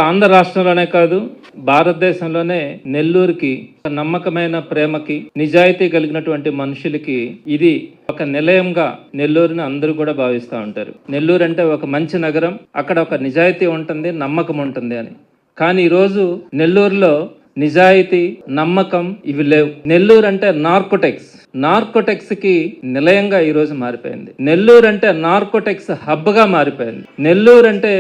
ఆంధ్ర రాష్ట్రంలోనే కాదు, భారతదేశంలోనే నెల్లూరుకి నమ్మకమైన ప్రేమకి, నిజాయితీ కలిగినటువంటి మనుషులకి ఇది ఒక నిలయంగా నెల్లూరుని అందరూ కూడా భావిస్తూ ఉంటారు. నెల్లూరు అంటే ఒక మంచి నగరం, అక్కడ ఒక నిజాయితీ ఉంటుంది, నమ్మకం ఉంటుంది అని. కానీ ఈరోజు నెల్లూరులో నిజాయితీ, నమ్మకం ఇవి లేవు. నెల్లూరు అంటే నార్కోటెక్స్ కి నిలయంగా ఈరోజు మారిపోయింది. నెల్లూరు అంటే నార్కోటెక్స్ హబ్ గా మారిపోయింది. నెల్లూరు అంటే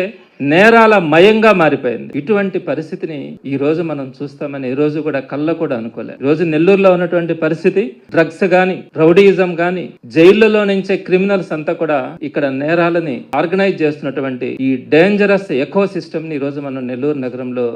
నేరాల మయంగా మారిపోయింది. ఇటువంటి పరిస్థితిని ఈ రోజు మనం చూస్తామని ఈ రోజు కూడా కళ్ళ కూడా అనుకోలేదు. ఈ రోజు నెల్లూరులో ఉన్నటువంటి పరిస్థితి, డ్రగ్స్ గాని, రౌడీయిజం గాని, జైళ్లలో నుంచే క్రిమినల్స్ అంతా కూడా ఇక్కడ నేరాలని ఆర్గనైజ్ చేస్తున్నటువంటి ఈ డేంజరస్ ఎకో సిస్టమ్ ని ఈ రోజు మనం నెల్లూరు నగరంలో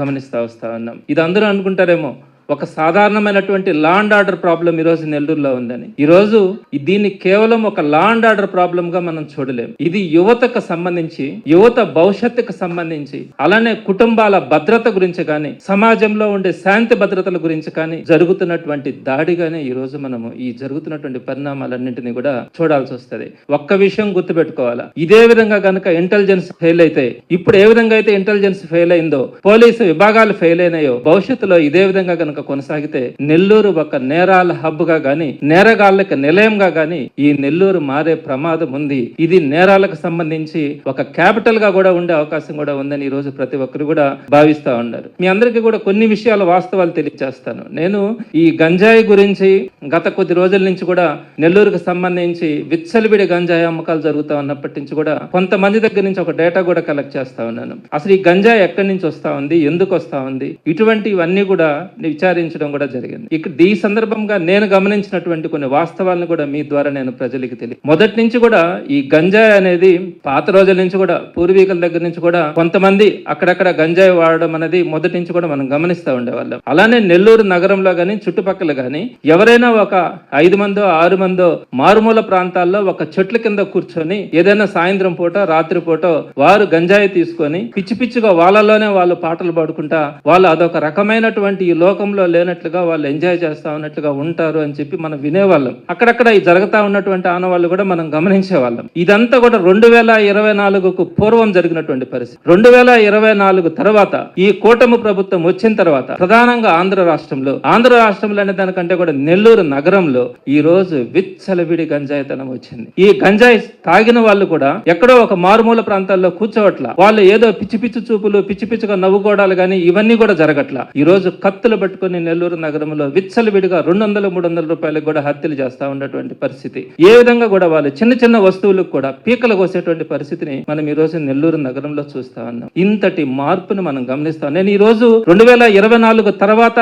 గమనిస్తా వస్తా ఉన్నాం. ఇది అందరూ అనుకుంటారేమో ఒక సాధారణమైనటువంటి లా అండ్ ఆర్డర్ ప్రాబ్లం ఈరోజు నెల్లూరులో ఉందని. ఈరోజు దీన్ని కేవలం ఒక లా అండ్ ఆర్డర్ ప్రాబ్లం గా మనం చూడలేం. ఇది యువతకు సంబంధించి, యువత భవిష్యత్తుకు సంబంధించి, అలానే కుటుంబాల భద్రత గురించి కానీ, సమాజంలో ఉండే శాంతి భద్రతల గురించి కానీ జరుగుతున్నటువంటి దాడిగానే ఈ రోజు మనము ఈ జరుగుతున్నటువంటి పరిణామాలన్నింటినీ కూడా చూడాల్సి వస్తుంది. ఒక్క విషయం గుర్తుపెట్టుకోవాలా, ఇదే విధంగా కనుక ఇంటెలిజెన్స్ ఫెయిల్ అయితే, ఇప్పుడు ఏ విధంగా అయితే ఇంటెలిజెన్స్ ఫెయిల్ అయిందో, పోలీసు విభాగాలు ఫెయిల్ అయినాయో, భవిష్యత్తులో ఇదే విధంగా కనుక కొనసాగితే నెల్లూరు ఒక నేరాల హబ్ గా గాని, నేరగాళ్లకు నిలయంగా గాని ఈ నెల్లూరు మారే ప్రమాదం ఉంది. ఇది నేరాలకు సంబంధించి ఒక క్యాపిటల్ గా కూడా ఉండే అవకాశం కూడా ఉందని ఈ రోజు ప్రతి ఒక్కరు కూడా భావిస్తా ఉన్నారు. మీ అందరికీ కూడా కొన్ని విషయాల వాస్తవాలు తెలియజేస్తాను. నేను ఈ గంజాయి గురించి గత కొద్ది రోజుల నుంచి కూడా నెల్లూరుకు సంబంధించి విచ్చలవిడి గంజాయి అమ్మకాలు జరుగుతా ఉన్నప్పటి నుంచి కూడా కొంతమంది దగ్గర నుంచి ఒక డేటా కూడా కలెక్ట్ చేస్తా ఉన్నాను. అసలు ఈ గంజాయి ఎక్కడి నుంచి వస్తా ఉంది, ఎందుకు వస్తా ఉంది, ఇటువంటివన్నీ కూడా విచారించడం కూడా జరిగింది. ఇక్కడ ఈ సందర్భంగా నేను గమనించినటువంటి కొన్ని వాస్తవాలను కూడా మీ ద్వారా నేను ప్రజలకు తెలియదు. మొదటి నుంచి కూడా ఈ గంజాయి అనేది పాత రోజుల నుంచి కూడా, పూర్వీకుల దగ్గర నుంచి కూడా కొంతమంది అక్కడక్కడ గంజాయి వాడడం అనేది మొదటి నుంచి కూడా మనం గమనిస్తూ ఉండేవాళ్ళం. అలానే నెల్లూరు నగరంలో గానీ, చుట్టుపక్కల గానీ ఎవరైనా ఒక 5 మందో 6 మందో మారుమూల ప్రాంతాల్లో ఒక చెట్ల కింద కూర్చొని ఏదైనా సాయంత్రం పూట, రాత్రి పూట వారు గంజాయి తీసుకొని పిచ్చి పిచ్చిగా వాళ్ళలోనే వాళ్ళు పాటలు పాడుకుంటా, వాళ్ళు అదొక రకమైనటువంటి ఈ లోకంలో లేనట్లుగా వాళ్ళు ఎంజాయ్ చేస్తా ఉన్నట్లుగా ఉంటారు అని చెప్పి మనం వినేవాళ్ళం. అక్కడక్కడ ఈ జరుగుతా ఉన్నటువంటి ఆనవాళ్ళు కూడా మనం గమనించేవాళ్ళం. ఇదంతా కూడా 2024కు పూర్వం జరిగినటువంటి పరిస్థితి. 2024 తర్వాత ఈ కూటమి ప్రభుత్వం వచ్చిన తర్వాత ప్రధానంగా ఆంధ్ర రాష్ట్రంలో అనే దానికంటే కూడా నెల్లూరు నగరంలో ఈ రోజు విచ్చలవిడి గంజాయితనం వచ్చింది. ఈ గంజాయి తాగిన వాళ్ళు కూడా ఎక్కడో ఒక మారుమూల ప్రాంతాల్లో కూర్చోవట్ల, వాళ్ళు ఏదో పిచ్చి పిచ్చి చూపులు, పిచ్చి పిచ్చిగా నవ్వుకోవడాలు కానీ ఇవన్నీ కూడా జరగట్ల. ఈ రోజు కత్తులు పట్టుకుని నెల్లూరు నగరంలో విచ్చలవిడిగా 200-300 రూపాయలకు కూడా హత్యలు చేస్తా ఉన్నటువంటి పరిస్థితి. ఏ విధంగా కూడా వాళ్ళు చిన్న చిన్న వస్తువులకు కూడా పీకలు కోసేటువంటి పరిస్థితిని మనం ఈ రోజు నెల్లూరు నగరంలో చూస్తా ఉన్నాం. ఇంతటి మార్పును మనం గమనిస్తాం. నేను ఈ రోజు 2024 తర్వాత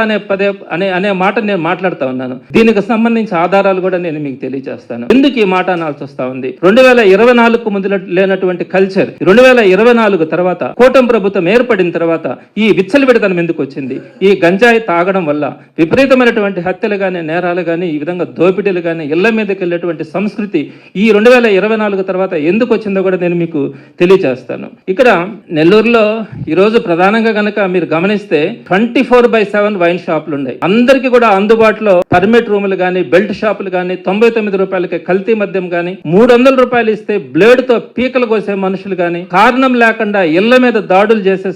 అనే మాట నేను మాట్లాడుతా ఉన్నాను. దీనికి సంబంధించి ఆధారాలు కూడా నేను మీకు తెలియజేస్తాను. ఎందుకు ఈ మాట అనాల్సి వస్తా ఉంది? 2024 ముందు లేనటువంటి కల్చర్ 2024 తర్వాత కూటమి ప్రభుత్వం ఏర్పడిన తర్వాత ఈ విచ్చలవిడితనం ఎందుకు వచ్చింది? ఈ గంజాయి తాగడం వల్ల విపరీతమైనటువంటి హత్యలు గానీ, నేరాలు గానీ, ఈ విధంగా దోపిడీలు గానీ, ఇళ్ల మీదకి వెళ్ళేటువంటి సంస్కృతి ఈ 2024 తర్వాత ఎందుకు వచ్చిందో కూడా నేను మీకు తెలియజేస్తాను. ఇక్కడ నెల్లూరులో ఈరోజు ప్రధానంగా గనక మీరు గమనిస్తే 24/7 వైన్ షాపులు ఉన్నాయి. అందరికీ కూడా అందుబాటులో పర్మిట్ రూములు గానీ, బెల్ట్ షాపులు గానీ, 99 రూపాయలకి కల్తీ మద్యం గానీ, 300 రూపాయలు ఇస్తే బ్లేడ్ తో పీకలు కోసే మనుషులు గానీ, కారణం లేకుండా ఇళ్ల మీద దాడులు చేసే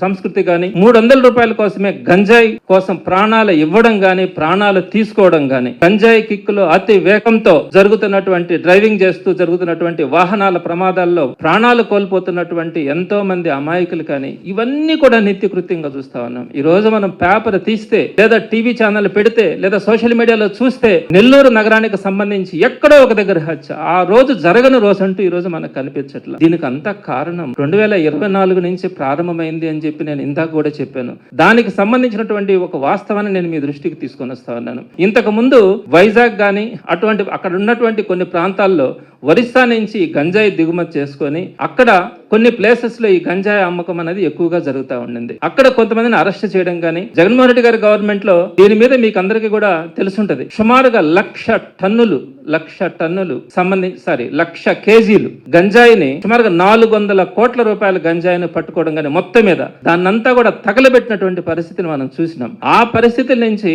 సంస్కృతి గానీ, 300 రూపాయల కోసమే గంజాయి కోసం ప్రాణాలు ఇవ్వడం గానీ, ప్రాణాలు తీసుకోవడం గానీ, గంజాయి కిక్కులో అతి వేగంతో జరుగుతున్నటువంటి డ్రైవింగ్ చేస్తూ జరుగుతున్నటువంటి వాహనాల ప్రమాదాల్లో ప్రాణాలు కోల్పోతున్నటువంటి ఎంతో మంది అమాయకులు కానీ, ఇవన్నీ కూడా నిత్యకృత్యంగా చూస్తా ఉన్నాం. ఈ రోజు మనం పేపర్ తీస్తే, లేదా టీవీ ఛానల్ పెడితే, లేదా సోషల్ మీడియాలో చూస్తే నెల్లూరు నగరానికి సంబంధించి ఎక్కడో ఒక దగ్గర హత్య, ఆ రోజు జరగని రోజు అంటూ ఈ రోజు మనకు కనిపించట్లేదు. దీనికి అంతా కారణం 2024 నుంచి ప్రారంభమైంది అని చెప్పి నేను ఇందాక కూడా చెప్పాను. దానికి సంబంధించినటువంటి ఒక వాస్తవాన్ని నేను మీ దృష్టికి తీసుకొని వస్తా ఉన్నాను. ఇంతకు ముందు వైజాగ్ గానీ, అటువంటి అక్కడ ఉన్నటువంటి కొన్ని ప్రాంతాల్లో ఒరిస్సా నుంచి గంజాయి దిగుమతి చేసుకొని అక్కడ కొన్ని ప్లేసెస్ లో ఈ గంజాయి అమ్మకం అనేది ఎక్కువగా జరుగుతూ ఉండింది. అక్కడ కొంతమందిని అరెస్ట్ చేయడం కానీ, జగన్మోహన్ రెడ్డి గారి గవర్నమెంట్ లో దీని మీద మీకు అందరికీ కూడా తెలుసుంటది. సుమారుగా 1,00,000 కేజీలు గంజాయిని, సుమారుగా 400 కోట్ల రూపాయల గంజాయిని పట్టుకోవడం కానీ, మొత్తం మీద దాన్నంతా కూడా తగలబెట్టినటువంటి పరిస్థితిని మనం చూసినాం. ఆ పరిస్థితుల నుంచి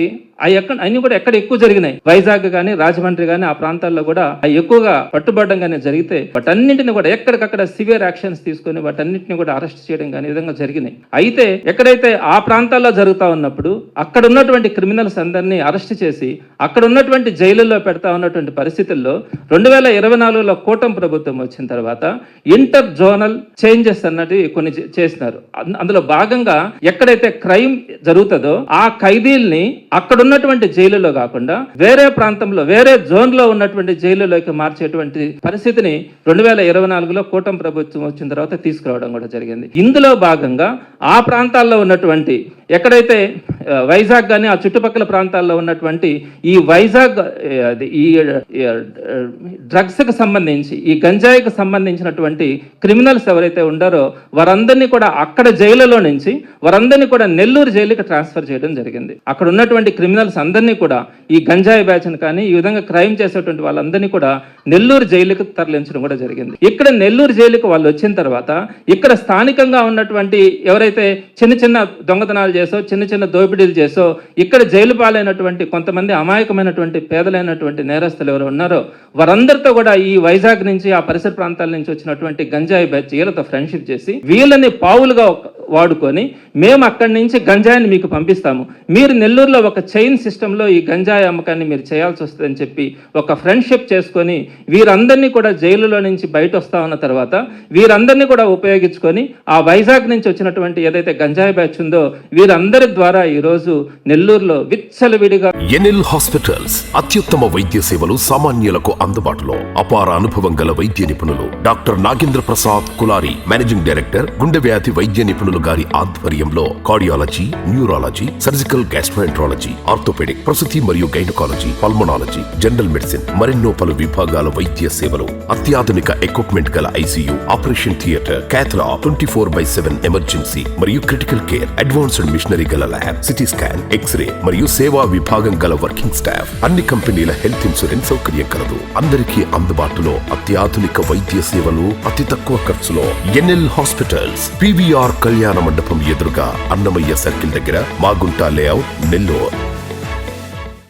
అన్ని కూడా ఎక్కడ ఎక్కువ జరిగినాయి, వైజాగ్ గానీ, రాజమండ్రి గానీ, ఆ ప్రాంతాల్లో కూడా ఎక్కువగా పట్టు పట్టుబడడం కానీ జరిగితే వాటన్నింటిని కూడా ఎక్కడికక్కడ సివియర్ యాక్షన్స్ తీసుకొని వాటన్నింటిని కూడా అరెస్ట్ చేయడం కానీ విధంగా జరిగినాయి. అయితే ఎక్కడైతే ఆ ప్రాంతాల్లో జరుగుతూ ఉన్నప్పుడు అక్కడ ఉన్నటువంటి క్రిమినల్స్ అందరినీ అరెస్ట్ చేసి అక్కడ ఉన్నటువంటి జైలుల్లో పెడతా ఉన్నటువంటి పరిస్థితుల్లో 2024లో కూటమి ప్రభుత్వం వచ్చిన తర్వాత ఇంటర్ జోనల్ చేంజెస్ అన్నది కొన్ని చేసినారు. అందులో భాగంగా ఎక్కడైతే క్రైమ్ జరుగుతుందో ఆ ఖైదీల్ని అక్కడ ఉన్నటువంటి జైలులో కాకుండా వేరే ప్రాంతంలో వేరే జోన్ లో ఉన్నటువంటి జైలులోకి మార్చేటువంటి పరిస్థితిని 2024లో కూటమి ప్రభుత్వం వచ్చిన తర్వాత తీసుకురావడం కూడా జరిగింది. ఇందులో భాగంగా ఆ ప్రాంతాల్లో ఉన్నటువంటి ఎక్కడైతే వైజాగ్ కానీ ఆ చుట్టుపక్కల ప్రాంతాల్లో ఉన్నటువంటి ఈ వైజాగ్ ఈ డ్రగ్స్ కు సంబంధించి ఈ గంజాయికి సంబంధించినటువంటి క్రిమినల్స్ ఎవరైతే ఉండారో వారందరినీ కూడా అక్కడ జైలులో నుంచి వారందరినీ కూడా నెల్లూరు జైలుకి ట్రాన్స్ఫర్ చేయడం జరిగింది. అక్కడ ఉన్నటువంటి క్రిమినల్స్ అందరినీ కూడా ఈ గంజాయి బ్యాచ్ను కానీ ఈ విధంగా క్రైమ్ చేసేటువంటి వాళ్ళందరినీ కూడా నెల్లూరు జైలుకి తరలించడం కూడా జరిగింది. ఇక్కడ నెల్లూరు జైలుకి వాళ్ళు వచ్చిన తర్వాత ఇక్కడ స్థానికంగా ఉన్నటువంటి ఎవరైతే చిన్న చిన్న దొంగతనాలు చేసో చిన్న చిన్న దోపిడీలు చేసో ఇక్కడ జైలు పాలైనటువంటి కొంతమంది అమాయకమైనటువంటి పేదలైనటువంటి నేరస్తులు ఎవరు ఉన్నారో వారందరితో కూడా ఈ వైజాగ్ నుంచి ఆ పరిసర ప్రాంతాల నుంచి వచ్చినటువంటి గంజాయి బ్యాచ్ వీళ్ళతో ఫ్రెండ్షిప్ చేసి వీళ్ళని పావులుగా వాడుకొని మేము అక్కడి నుంచి గంజాయిని మీకు పంపిస్తాము, మీరు నెల్లూరులో ఒక చైన్ సిస్టంలో ఈ గంజాయి అమ్మకాన్ని మీరు చేయాల్సి వస్తుందని చెప్పి ఒక ఫ్రెండ్షిప్ చేసుకొని వీరందరినీ కూడా జైలులో నుంచి బయట వస్తా ఉన్న తర్వాత వీరందరినీ కూడా ఉపయోగించుకొని ఆ వైజాగ్ నుంచి వచ్చినటువంటి ఏదైతే గంజాయి బ్యాచ్ ఉందో వీరందరి ద్వారా ఈ రోజు నెల్లూరులో విచ్చలవిడిగా ఎన్ఎల్ హాస్పిటల్స్ అత్యుత్తమ వైద్య సేవలు సామాన్యులకు అందుబాటులో. అపార అనుభవం గల వైద్య నిపుణులు doctor Nagendra Prasad Kulari, managing director, గుండె వ్యాధి వైద్య నిపుణులు గారి ఆధ్వర్యంలో cardiology, neurology, surgical gastroenterology, orthopaedic, ప్రసూతి మరియు గైనకాలజీ, పల్మనాలజీ, జనరల్ మెడిసిన్ మరెన్నో పలు విభాగాల వైద్య సేవలు, అత్యాధునిక ఎక్విప్మెంట్ గల ఐసీయూ, ఆపరేషన్ థియేటర్, క్యాథ్లా, 24/7 ఎమర్జెన్సీ మరియు క్రిటికల్ కేర్, అడ్వాన్స్డ్ మిషనరీ గల ల్యాబ్, సిటీ స్కాన్, ఎక్స్రే మరియు సేవా విభాగం గల వర్కింగ్ స్టాఫ్, అన్ని కంపెనీల హెల్త్ ఇన్సూరెన్స్ సౌకర్యం కలదు. అందరికీ అందుబాటులో అత్యాధునిక వైద్య సేవలు అతి తక్కువ ఖర్చులో. ఎన్ఎల్ హాస్పిటల్స్, పివిఆర్ కళ్యాణ మండపం ఎదురుగా, అన్నమయ్య సర్కిల్ దగ్గర, మాగుంట లేఅవుట్, నెల్లూరు.